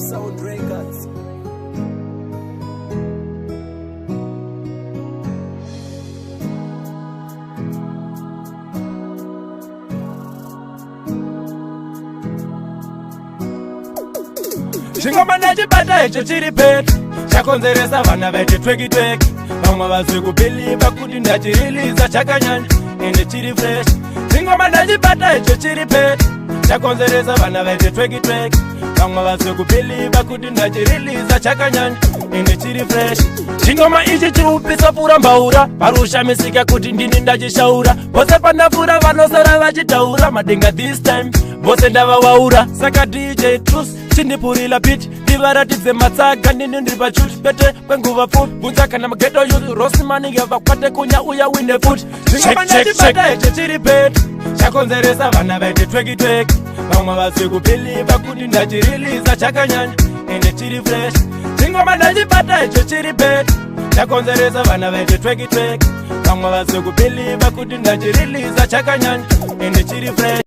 Sound Records. Chingoma ndachibata icho chiri petu chakonzeresa vana vaite tweki-tweki. Vamwe vazwe kubhiliva kuti ndachiriliza chakanyanya ende chiri fresh. Chingoma ndachibata icho chiri petu chakonzeresa vana vaite tweki-tweki. Vamwe vazwe kubhiliva kuti ndachiriliza chakanyanya ende chiri fresh. Chingoma ichi chirupisa pura mbaura parushamisika kuti ndini ndachishaura. Vose pandafura vanosara vachitaura madenga this time vose ndavawaura. Saka DJ Truth chindipurila pitch ndivaratidze matsaga ndini ndiri pachuti pete kwenguva pfupi. Bunza kana mageto youth Rosimani ngavakwate kunya uya wine futi. Chingoma ndachibata icho chiri petu chakonzeresa vana vaite tweki-tweki. Vamwe vazwe kubhiliva kuti ndachiriliza chakanyanya ende chiri fresh. Chingoma ndachibata icho chiri petu chakonzeresa vana vaite tweki-tweki. Vamwe vazwe kubhiliva kuti ndachiriliza chakanyanya ende chiri fresh.